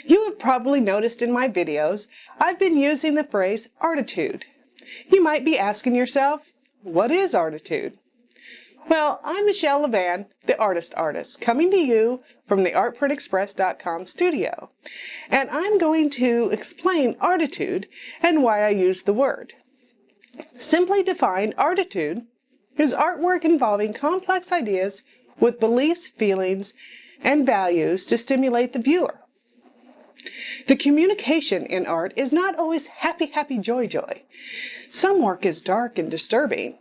You have probably noticed in my videos, I've been using the phrase ARTitude. You might be asking yourself, what is ARTitude? Well, I'm Michelle Levan, the artist, coming to you from the ArtprintExpress.com studio. And I'm going to explain ARTitude and why I use the word. Simply defined, ARTitude is artwork involving complex ideas with beliefs, feelings, and values to stimulate the viewer. The communication in art is not always happy, happy, joy, joy. Some work is dark and disturbing.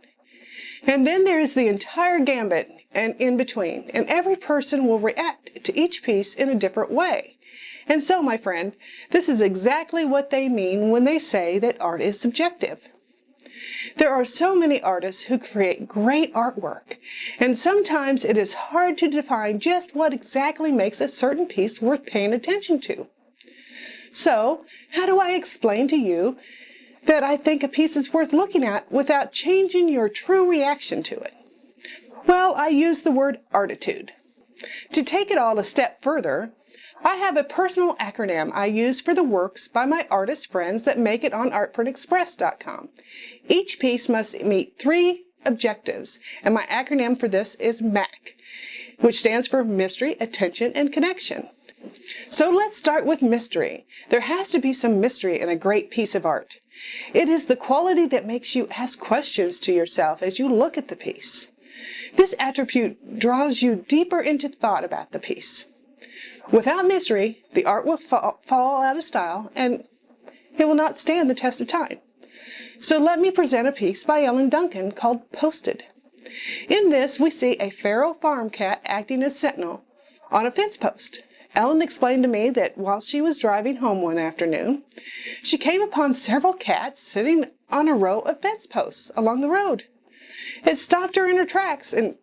And then there's the entire gambit and in between, and every person will react to each piece in a different way. And so, my friend, this is exactly what they mean when they say that art is subjective. There are so many artists who create great artwork, and sometimes it is hard to define just what exactly makes a certain piece worth paying attention to. So, how do I explain to you that I think a piece is worth looking at without changing your true reaction to it? Well, I use the word ARTitude. To take it all a step further, I have a personal acronym I use for the works by my artist friends that make it on ArtprintExpress.com. Each piece must meet 3 objectives, and my acronym for this is MAC, which stands for Mystery, Attention, and Connection. So let's start with mystery. There has to be some mystery in a great piece of art. It is the quality that makes you ask questions to yourself as you look at the piece. This attribute draws you deeper into thought about the piece. Without mystery, the art will fall out of style and it will not stand the test of time. So let me present a piece by Ellen Duncan called Posted. In this, we see a feral farm cat acting as sentinel on a fence post. Ellen explained to me that while she was driving home one afternoon, she came upon several cats sitting on a row of fence posts along the road. It stopped her in her tracks, and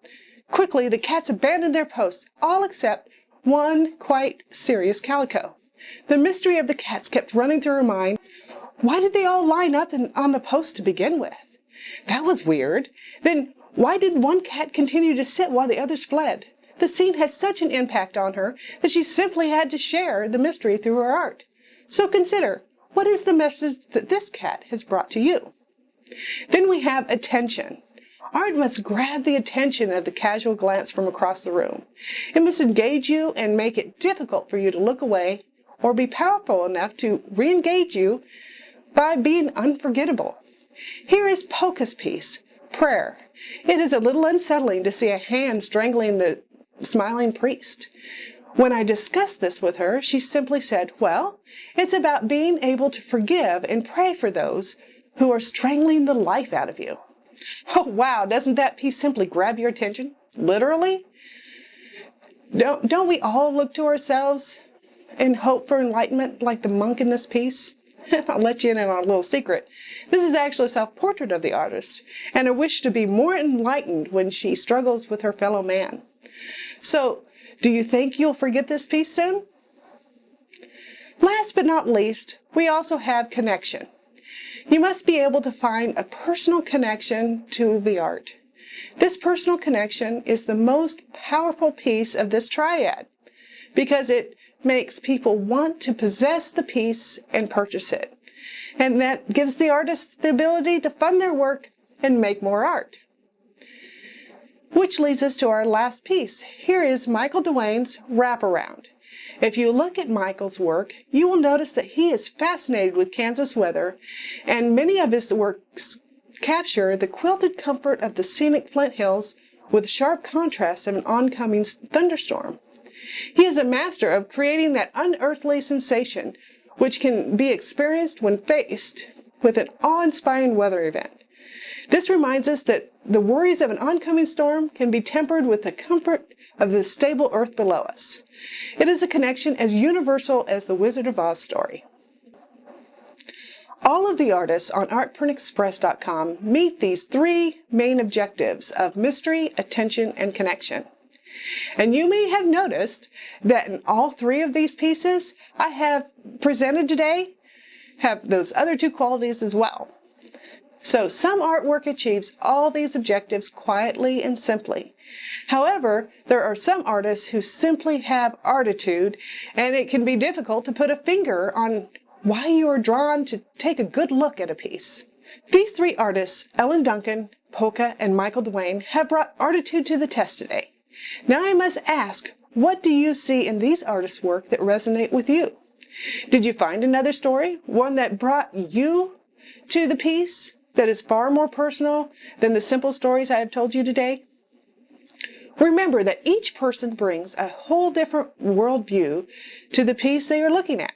quickly the cats abandoned their posts, all except one quite serious calico. The mystery of the cats kept running through her mind. Why did they all line up on the post to begin with? That was weird. Then why did one cat continue to sit while the others fled? The scene had such an impact on her that she simply had to share the mystery through her art. So consider, what is the message that this cat has brought to you? Then we have attention. Art must grab the attention of the casual glance from across the room. It must engage you and make it difficult for you to look away or be powerful enough to re-engage you by being unforgettable. Here is Polka's piece, Prayer. It is a little unsettling to see a hand strangling the smiling priest. When I discussed this with her, she simply said, well, it's about being able to forgive and pray for those who are strangling the life out of you. Oh, wow, doesn't that piece simply grab your attention? Literally? Don't we all look to ourselves and hope for enlightenment like the monk in this piece? I'll let you in on a little secret. This is actually a self-portrait of the artist and a wish to be more enlightened when she struggles with her fellow man. So, do you think you'll forget this piece soon? Last but not least, we also have connection. You must be able to find a personal connection to the art. This personal connection is the most powerful piece of this triad because it makes people want to possess the piece and purchase it. And that gives the artists the ability to fund their work and make more art. Which leads us to our last piece. Here is Michael Dewayne's Wraparound. If you look at Michael's work, you will notice that he is fascinated with Kansas weather, and many of his works capture the quilted comfort of the scenic Flint Hills with sharp contrasts of an oncoming thunderstorm. He is a master of creating that unearthly sensation which can be experienced when faced with an awe-inspiring weather event. This reminds us that the worries of an oncoming storm can be tempered with the comfort of the stable earth below us. It is a connection as universal as the Wizard of Oz story. All of the artists on ArtprintExpress.com meet these 3 main objectives of mystery, attention, and connection. And you may have noticed that in all 3 of these pieces I have presented today have those other 2 qualities as well. So some artwork achieves all these objectives quietly and simply. However, there are some artists who simply have ARTitude, and it can be difficult to put a finger on why you are drawn to take a good look at a piece. These three artists, Ellen Duncan, Polka, and Michael Dewayne, have brought ARTitude to the test today. Now I must ask, what do you see in these artists' work that resonate with you? Did you find another story, one that brought you to the piece that is far more personal than the simple stories I have told you today? Remember that each person brings a whole different worldview to the piece they are looking at.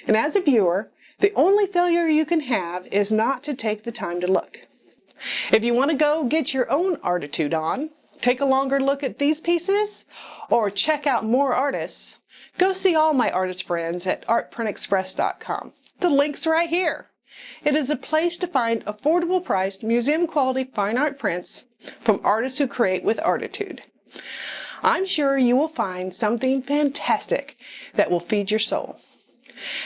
And as a viewer, the only failure you can have is not to take the time to look. If you want to go get your own ARTitude on, take a longer look at these pieces, or check out more artists, go see all my artist friends at artprintexpress.com. The link's right here. It is a place to find affordable priced, museum quality fine art prints from artists who create with ARTitude. I'm sure you will find something fantastic that will feed your soul.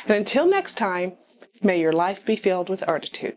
And until next time, may your life be filled with ARTitude.